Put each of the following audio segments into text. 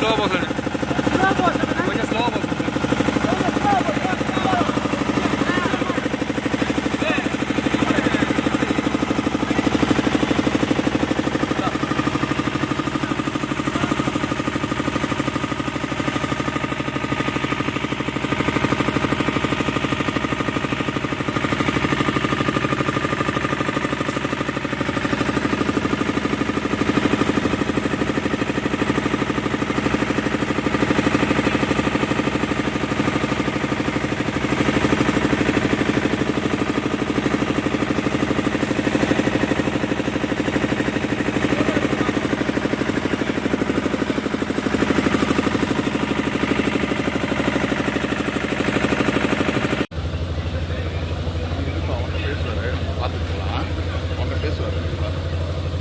Slow போகணும், கொஞ்சம் slow போகணும்.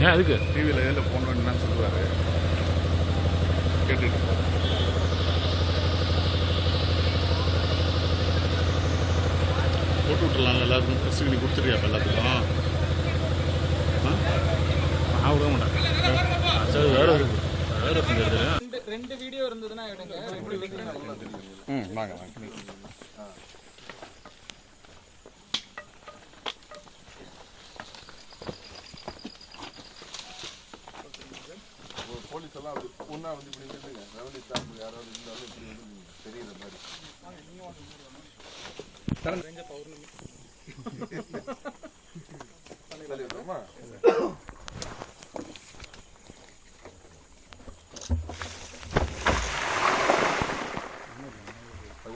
ஏன் அதுக்கு டிவியில் எதில் ஃபோன் வேணும்னு சொல்லுவார், கேட்டுட்டு போட்டு விட்டுலாம் எல்லாருக்கும் ப்ரெஸ் பண்ணி கொடுத்துருக்கியா இப்போ எல்லாத்துக்கும்? நான் விட மாட்டேன். சரி வேறு இருக்கு, வேறு இருக்குது. ரெண்டு வீடியோ இருந்ததுன்னா எடுங்க. வாங்க வாங்க. போலீஸ் எல்லாம் அப்படி ஒன்றா வந்து இப்படி இருந்துங்க, ரெவன்யூ ஸ்டாஃப் யாராவது இருந்தாலும் இப்படி வந்து தெரியுற மாதிரி. பௌர்ணமி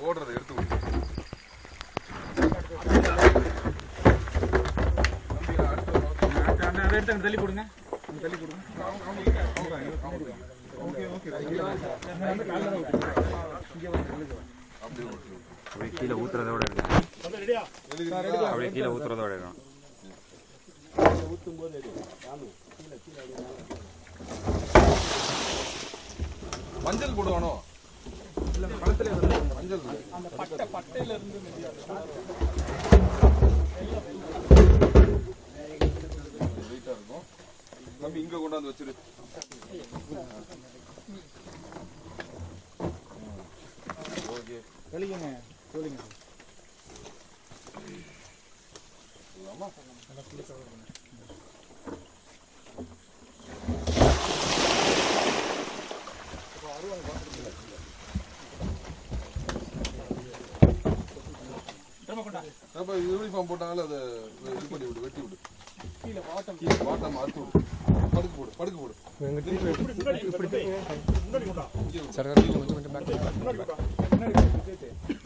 ஓடுறதை எடுத்து விடு. எடுத்து தள்ளி கொடுங்க, தள்ளி கொடுங்க. அப்படியே கீழே ஊத்துறதோட இருக்கும், அப்படியே கீழே ஊத்துறதோட இருக்கும். மஞ்சள் போடுவானோ? மஞ்சள் அந்த பட்டையில இருந்து வெயிட்டா இருக்கும். தம்பி இங்க கொண்டாந்து வச்சிரு. ஓகே சொல்லுங்க சொல்லுங்க. அப்ப யூனிஃபார்ம் போட்டாலும் அதை இது பண்ணி விடு, வெட்டி விடு. கீழே பாட்டம் அறுத்து விடு. படுக்கு போடு, படுக்கு போடு.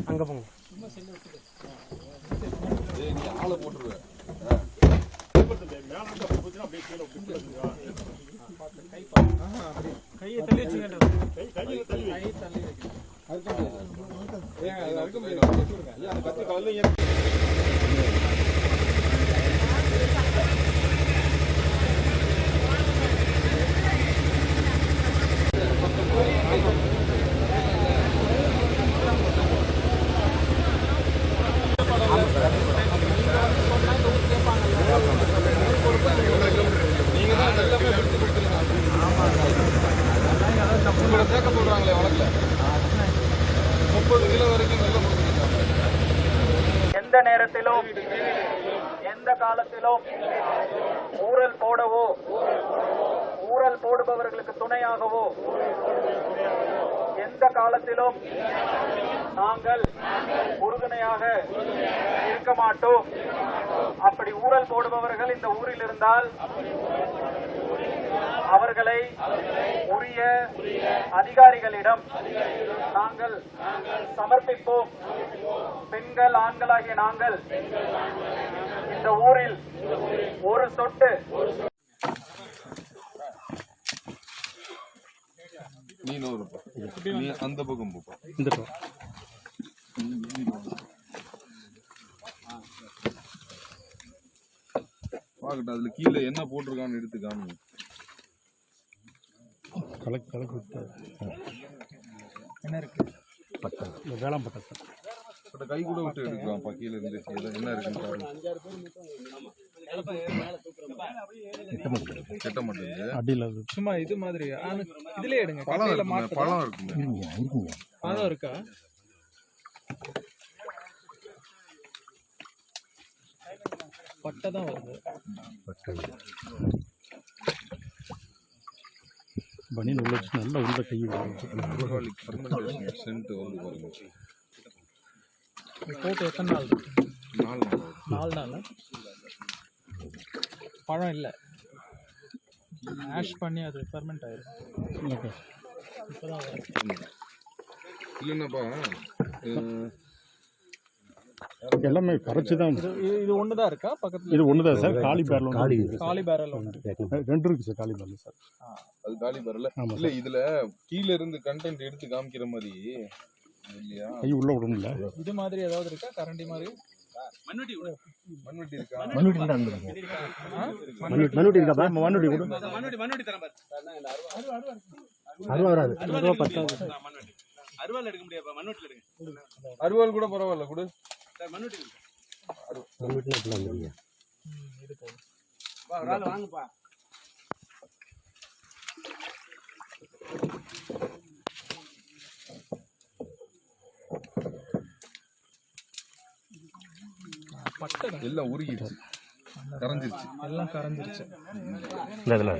அங்க போங்க. நீ ஆளை போட்டுருவ. கையை தள்ளி வச்சுங்க. சேர்க்க சொல்றாங்களே வழக்குல 30 கிலோ வரைக்கும் வெள்ளம் கொடுத்துருக்காங்க. எந்த நேரத்திலும் எந்த காலத்திலும் ஊழல் போடவோ ஊழல் போடுபவர்களுக்கு துணையாகவோ எந்த காலத்திலும் நாங்கள் உறுதுணையாக இருக்க மாட்டோம். அப்படி ஊழல் போடுபவர்கள் இந்த ஊரில் இருந்தால் அவர்களை உரிய அதிகாரிகளிடம் நாங்கள் சமர்ப்பிப்போம். பெண்கள் ஆண்களாகிய நாங்கள் இந்த ஊரில் ஒரு சொட்டு நீ நோருப்பா, நீ அந்த பக்கம் போப்பா. பாக்கட்டும், அதுல கீழே என்ன போட்டிருக்கான்னு எடுத்து காணுங்க. என்ன இருக்கு? பட்டை வேளாண் பட்டை கை கூட விட்டு எடுக்கலாம். கீழே இருந்து என்ன இருக்குன்னு பாருங்க. கெட்ட மாட்டேங்குது. அடியில் அது சும்மா இது மாதிரி இதுலயே எடுங்க. பழம் கட்டையில இருக்குங்க, மாட்டுதா? பழம் இருக்குங்க. இருக்குங்க. பழம் இருக்கா? பட்டை தான் வருது. பனியன் உள்ள வச்சு நல்லா உள்ள கை ஆர்கானிக் ஃபெர்மெண்டேஷன் சென்ட் வந்து பாருங்க. இது போட்டு எத்தனை நாள் இருக்கு? 4 நாள். 4 நாள். பழம் இல்லை, ஆஷ் பண்ணி அது ஃபெர்மெண்ட் ஆயிரும். இப்போதான் வருது. இல்லைன்னாப்பா எல்லாமே கரைச்சி தான். இது ஒன்று தான் இருக்கா பக்கத்தில்? இது ஒன்று தான் சார். காலி பேரல் காலி பேரல் ஒன்று. 2 இருக்கு சார் காலி பேரல் சார். அது காலி வரல. இல்ல இதுல கீழ இருந்து கண்டென்ட் எடுத்து காமிக்கிற மாதிரி இல்லையா? கை உள்ள விடணும்ல. இது மாதிரி ஏதாவது இருக்கா? கரண்டி மாதிரி மண்வெட்டி இருக்கா? மண்ணுட்டி தான் மண்ணுட்டி இருக்காப்பா. மண்ணுட்டி கூட மண்ணுட்டி தரேன் பாரு. அருவா வராது. அருவா பத்தாது. அருவாள் எடுக்க முடியாதுப்பா, மண்ணுட்டில எடுங்க. அருவாள் கூட பரவாயில்ல கொடு. சார் மண்ணுட்டி எடுங்க. மண்ணுட்டில எடுத்துலாம். இது போதும். வா ஒரு ஆள் வாங்குப்பா. பட்டை தான். எல்லாம் உருகிடுச்சு, கரைஞ்சிருச்சு. எல்லாம் கரைஞ்சிருச்சு. இந்த இதில்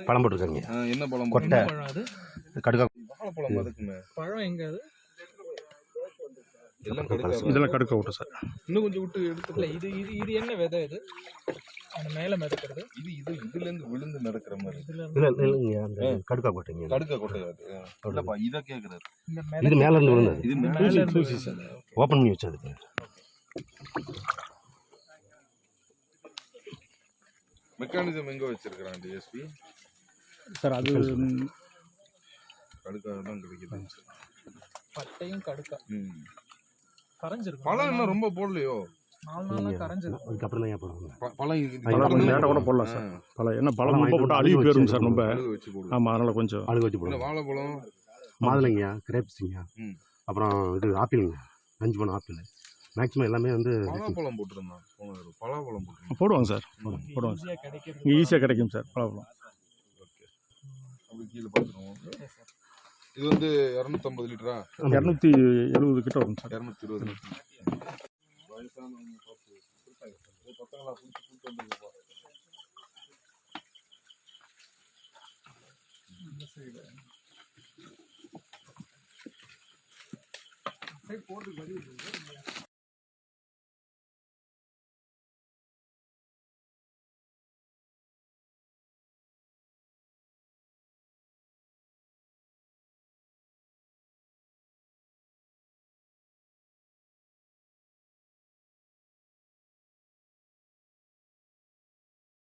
பழம் போட்டுருக்காங்க. என்ன பழம்? கொட்டை பழம் அது. கடுக்கா வாழைப்பழம் அதுக்குமே. பழம் எங்க அது? எல்லாம் கடுக்கா. இதெல்லாம் கடுக்க விட்டு சார். இன்னும் கொஞ்சம் விட்டு எடுத்து. இல்லை, இது இது இது என்ன விதை? இது அந்த மேலே மிதக்கிறது. இதுல இருந்து விழுந்து நடக்கிற மாதிரி. இல்லை இல்லைங்க, அந்த கடுக்கா போட்டீங்க. கடுக்கா கொட்டையாது. இல்லப்பா இத கேக்குறாரு. இந்த இது மேல இருந்து விழுந்தது. இது மேல இருந்து தூசி சார். ஓப்பன் பண்ணி வச்சது. மெக்கானிசம் எங்க வச்சிருக்கான் டிஎஸ்பி சார்? அது கடுக்கா தான் கிடைக்குது. பட்டையும் கடுக்கா கரைஞ்சிருக்கு. பழம் இன்னும் ரொம்ப போடலையோ? 4 நாளா கரைஞ்சிருக்கு. அதுக்கப்புறம் தான் ஏன் போடுவாங்க. பழம் கொஞ்சம் லேட்டாக கூட போடலாம் சார். பழம் என்ன பழம் ரொம்ப போட்டால் அழுகி போயிடும் சார். ரொம்ப வச்சு போடுவோம். ஆமாம், அதனால் கொஞ்சம் அழுக வச்சு இல்ல போடுவோம். வாழைப்பழம், மாதுளைங்க, கிரேப்ஸுங்க, அப்புறம் இது ஆப்பிளுங்க, 5 பழம் ஆப்பிள். மேக்ஸிமம் எல்லாமே வந்து பலாப்பழம் போட்டுருந்தான். பலாப்பழம் போட்டுருந்தான். போடுவாங்க சார். போடுவாங்க சார். ஈஸியாக கிடைக்கிறது. இங்கே ஈஸியாக கிடைக்கும் சார் பழம். அப்படி கீழே பார்த்துருவோம். இது வந்து 250 லிட்டரா? 270 கிட்ட வரும் சார். 220 லிட்டர். வயசானவங்க பார்த்து பசங்களா புடிச்சு வந்துருப்பா. போட்டு